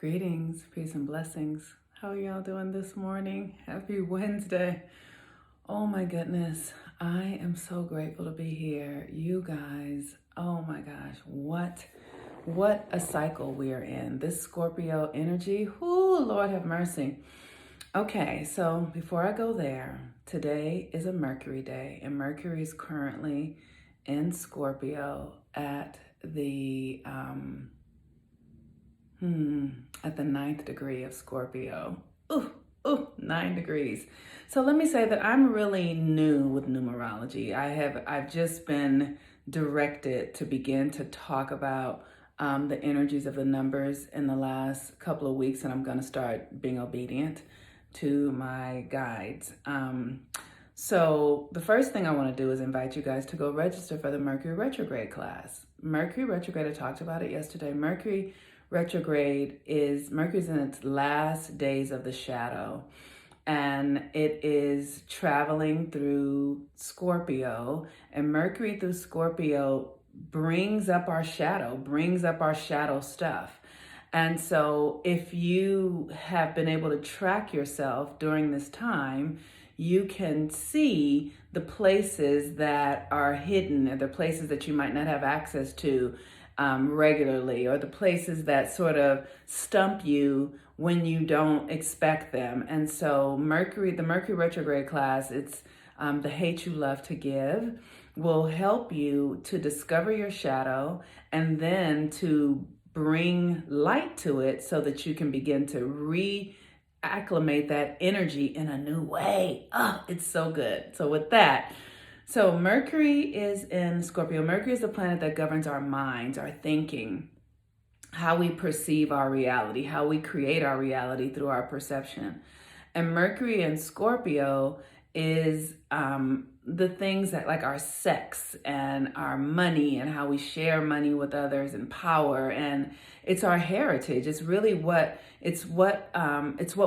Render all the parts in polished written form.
Greetings, peace, and blessings. How are y'all doing this morning? Happy Wednesday. Oh my goodness, I am so grateful to be here. You guys, oh my gosh, what a cycle we are in. This Scorpio energy, whoo, Lord have mercy. Okay, so before I go there, today is a Mercury day, and Mercury is currently in Scorpio at the at the 9th degree of Scorpio. Ooh, 9 degrees. So let me say that I'm really new with numerology. I've just been directed to begin to talk about the energies of the numbers in the last couple of weeks, and I'm going to start being obedient to my guides. So the first thing I want to do is invite you guys to go register for the Mercury retrograde class. Mercury retrograde, I talked about it yesterday. Mercury's in its last days of the shadow, and it is traveling through Scorpio, and Mercury through Scorpio brings up our shadow stuff. And so if you have been able to track yourself during this time, you can see the places that are hidden, or the places that you might not have access to regularly, or the places that sort of stump you when you don't expect them. And so the Mercury retrograde class, it's the Hate You Love to Give, will help you to discover your shadow and then to bring light to it so that you can begin to reacclimate that energy in a new way. Oh, it's so good. So with that, so Mercury is in Scorpio. Mercury is the planet that governs our minds, our thinking, how we perceive our reality, how we create our reality through our perception. And Mercury in Scorpio is the things that, like our sex and our money and how we share money with others and power, and it's our heritage. It's really what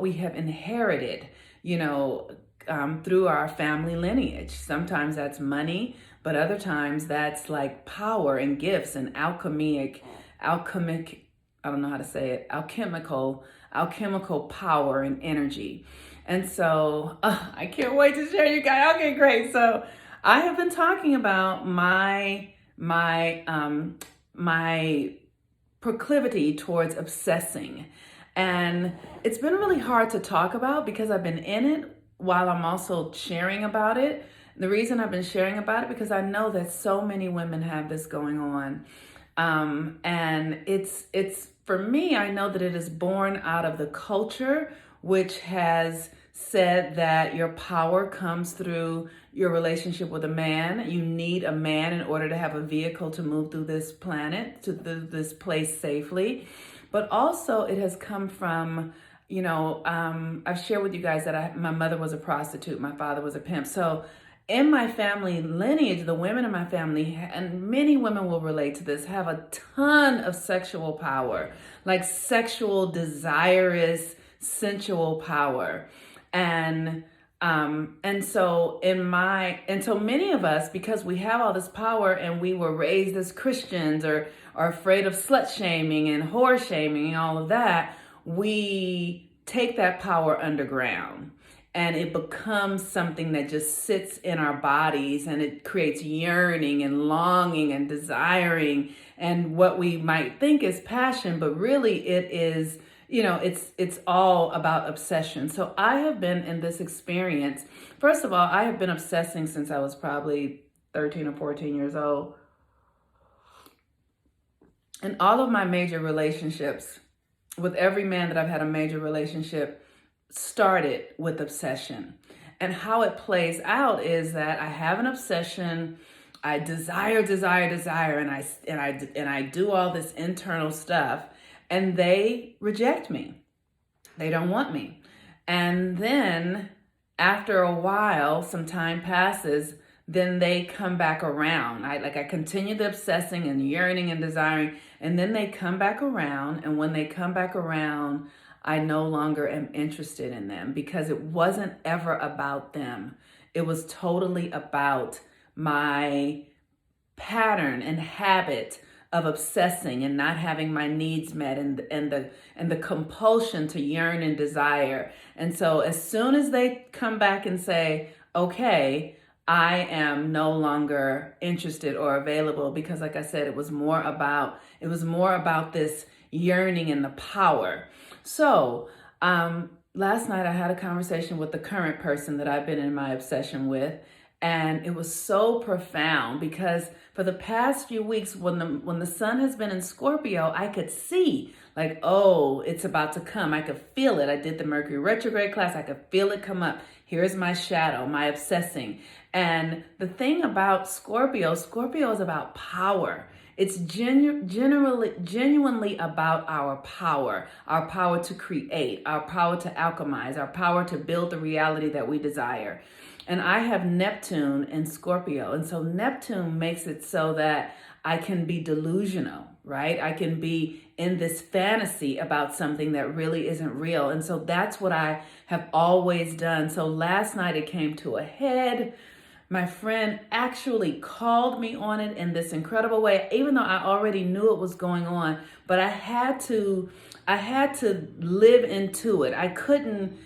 we have inherited, through our family lineage. Sometimes that's money, but other times that's like power and gifts and alchemic, I don't know how to say it, alchemical power and energy. And so I can't wait to share you guys. Okay, great. So I have been talking about my proclivity towards obsessing. And it's been really hard to talk about because I've been in it while I'm also sharing about it. The reason I've been sharing about it because I know that so many women have this going on. And it's for me, I know that it is born out of the culture, which has said that your power comes through your relationship with a man. You need a man in order to have a vehicle to move through this planet, to this place safely. But also it has come from, I've shared with you guys that my mother was a prostitute, my father was a pimp. So in my family lineage, the women in my family, and many women will relate to this, have a ton of sexual power, like sexual, desirous, sensual power. And so many of us, because we have all this power and we were raised as Christians or are afraid of slut shaming and whore shaming and all of that, we take that power underground. And it becomes something that just sits in our bodies, and it creates yearning and longing and desiring and what we might think is passion, but really it is, it's all about obsession. So I have been in this experience. First of all, I have been obsessing since I was probably 13 or 14 years old. And all of my major relationships, with every man that I've had a major relationship, started with obsession. And how it plays out is that I have an obsession, I desire, and I do all this internal stuff, and they reject me. They don't want me. And then after a while, some time passes, then they come back around. I continue the obsessing and yearning and desiring, and then they come back around, and when they come back around, I no longer am interested in them because it wasn't ever about them. It was totally about my pattern and habit of obsessing and not having my needs met, and the compulsion to yearn and desire. And so as soon as they come back and say, okay, I am no longer interested or available, because like I said, it was more about this yearning and the power. So last night I had a conversation with the current person that I've been in my obsession with, and it was so profound because for the past few weeks, when the sun has been in Scorpio, I could see like, oh, it's about to come. I could feel it. I did the Mercury retrograde class. I could feel it come up. Here's my shadow, my obsessing. And the thing about Scorpio is about power. It's genuinely about our power to create, our power to alchemize, our power to build the reality that we desire. And I have Neptune in Scorpio. And so Neptune makes it so that I can be delusional, right? I can be in this fantasy about something that really isn't real. And so that's what I have always done. So last night it came to a head. My friend actually called me on it in this incredible way, even though I already knew it was going on, but I had to live into it. I couldn't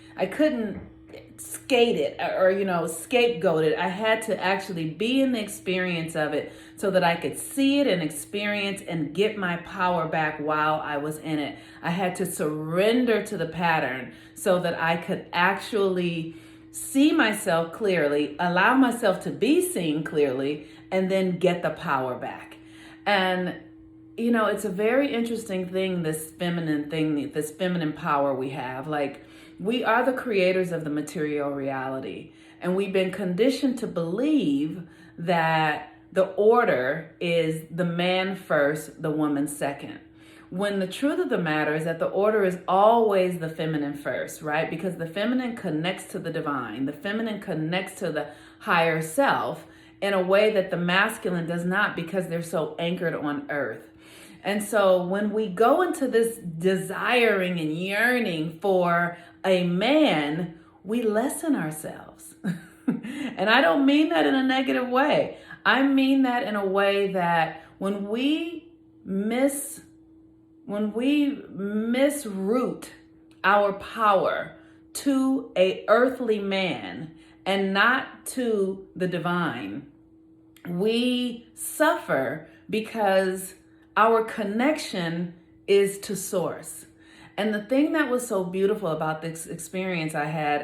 skate it or scapegoat it. I had to actually be in the experience of it so that I could see it and experience and get my power back while I was in it. I had to surrender to the pattern so that I could actually see myself clearly, allow myself to be seen clearly, and then get the power back. And it's a very interesting thing, this feminine power we have. Like, we are the creators of the material reality, and we've been conditioned to believe that the order is the man first, the woman second. When the truth of the matter is that the order is always the feminine first, right? Because the feminine connects to the divine. The feminine connects to the higher self in a way that the masculine does not, because they're so anchored on earth. And so when we go into this desiring and yearning for a man, we lessen ourselves. And I don't mean that in a negative way. I mean that in a way that when we misroot our power to a earthly man and not to the divine, we suffer because our connection is to source. And the thing that was so beautiful about this experience I had,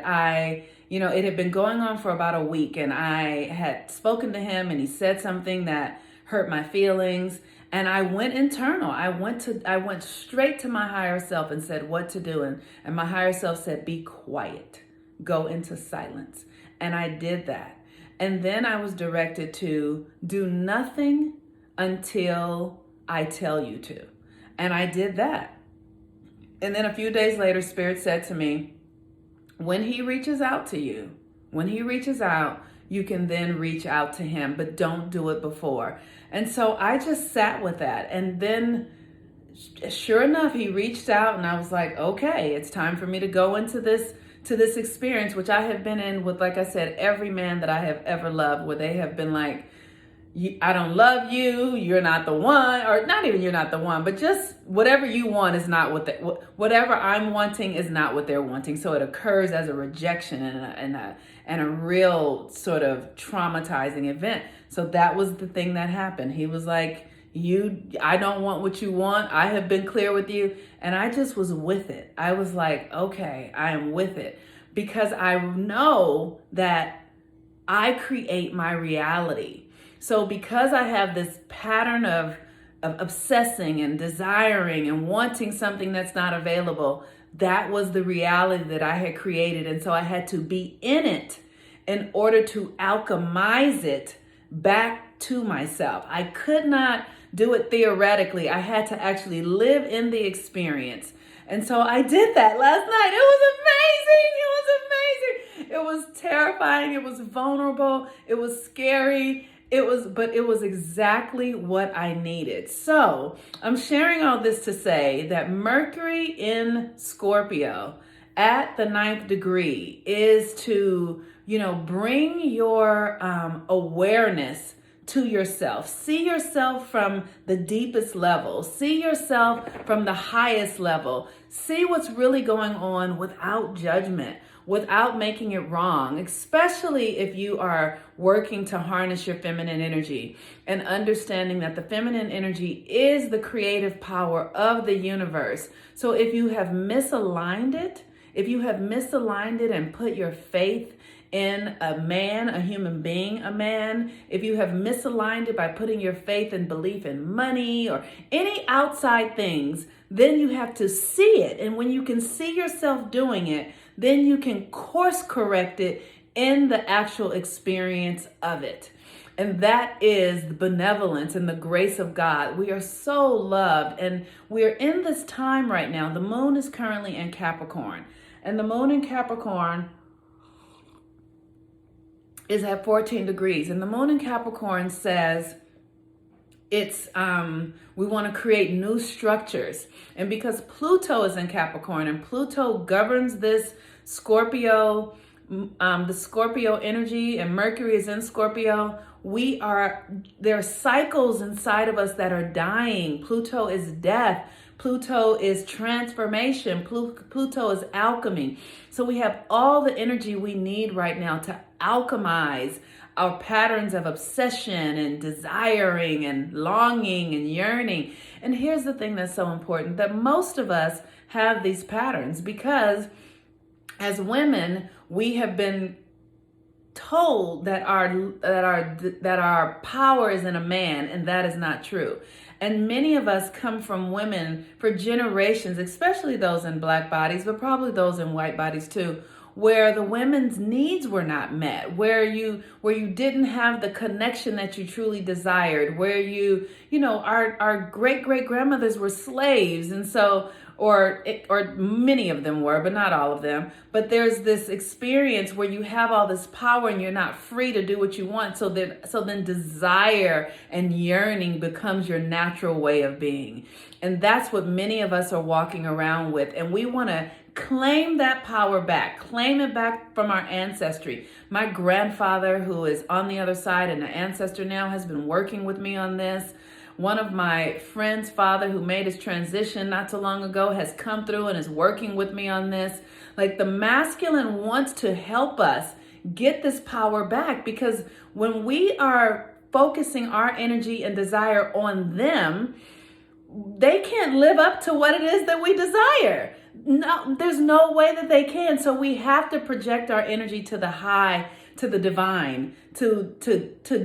it had been going on for about a week, and I had spoken to him and he said something that hurt my feelings. And I went internal. I went straight to my higher self and said what to do. And my higher self said, be quiet, go into silence. And I did that. And then I was directed to do nothing until I tell you to. And I did that. And then a few days later, Spirit said to me, when he reaches out to you, you can then reach out to him, but don't do it before. And so I just sat with that. And then sure enough, he reached out, and I was like, okay, it's time for me to go into this experience, which I have been in with, like I said, every man that I have ever loved, where they have been like, I don't love you, you're not the one, or not even you're not the one, but just whatever you want is not whatever I'm wanting is not what they're wanting. So it occurs as a rejection and a real sort of traumatizing event. So that was the thing that happened. He was like, I don't want what you want. I have been clear with you. And I just was with it. I was like, okay, I am with it, because I know that I create my reality. So because I have this pattern of obsessing and desiring and wanting something that's not available, that was the reality that I had created. And so I had to be in it in order to alchemize it back to myself. I could not do it theoretically. I had to actually live in the experience. And so I did that last night. It was amazing. It was terrifying. It was vulnerable. It was scary. But it was exactly what I needed. So I'm sharing all this to say that Mercury in Scorpio at the 9th degree is to, bring your awareness to yourself. See yourself from the deepest level. See yourself from the highest level. See what's really going on without judgment, without making it wrong, especially if you are working to harness your feminine energy and understanding that the feminine energy is the creative power of the universe. So if you have misaligned it, and put your faith in a man, a human being, a man, if you have misaligned it by putting your faith and belief in money or any outside things, then you have to see it. And when you can see yourself doing it, then you can course correct it in the actual experience of it. And that is the benevolence and the grace of God. We are so loved, and we're in this time right now. The moon is currently in Capricorn, and the moon in Capricorn is at 14 degrees. And the moon in Capricorn says it's we want to create new structures. And because Pluto is in Capricorn, and Pluto governs this Scorpio, the Scorpio energy, and Mercury is in Scorpio, there are cycles inside of us that are dying. Pluto is death. Pluto is transformation. Pluto is alchemy. So we have all the energy we need right now to alchemize our patterns of obsession and desiring and longing and yearning. And here's the thing that's so important, that most of us have these patterns because as women, we have been told that our power is in a man, and that is not true. And many of us come from women for generations, especially those in black bodies, but probably those in white bodies too, where the women's needs were not met, where you didn't have the connection that you truly desired, where our great grandmothers were slaves, and so or many of them were, but not all of them. But there's this experience where you have all this power and you're not free to do what you want. So then desire and yearning becomes your natural way of being. And that's what many of us are walking around with. And we want to claim that power back, claim it back from our ancestry. My grandfather, who is on the other side and an ancestor now, has been working with me on this. One of my friend's father, who made his transition not too long ago, has come through and is working with me on this. Like, the masculine wants to help us get this power back, because when we are focusing our energy and desire on them, they can't live up to what it is that we desire. No, there's no way that they can. So we have to project our energy to the high, to the divine, to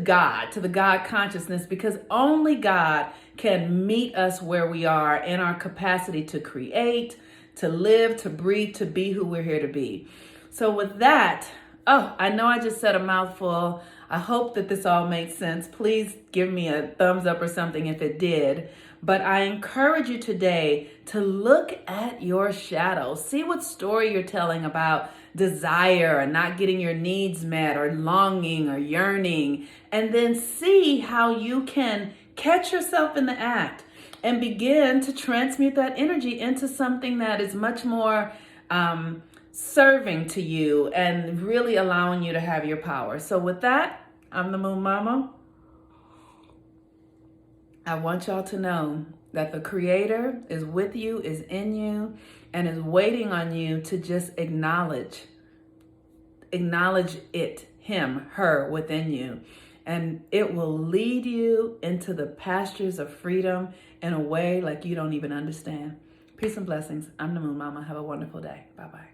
God, to the God consciousness, because only God can meet us where we are in our capacity to create, to live, to breathe, to be who we're here to be. So with that, I know I just said a mouthful. I hope that this all makes sense. Please give me a thumbs up or something if it did. But I encourage you today to look at your shadow. See what story you're telling about desire and not getting your needs met, or longing or yearning, and then see how you can catch yourself in the act and begin to transmute that energy into something that is much more serving to you and really allowing you to have your power. So with that, I'm the Moon Mama. I want y'all to know that the Creator is with you, is in you, and is waiting on you to just acknowledge it, him, her within you. And it will lead you into the pastures of freedom in a way like you don't even understand. Peace and blessings. I'm the Moon Mama. Have a wonderful day. Bye-bye.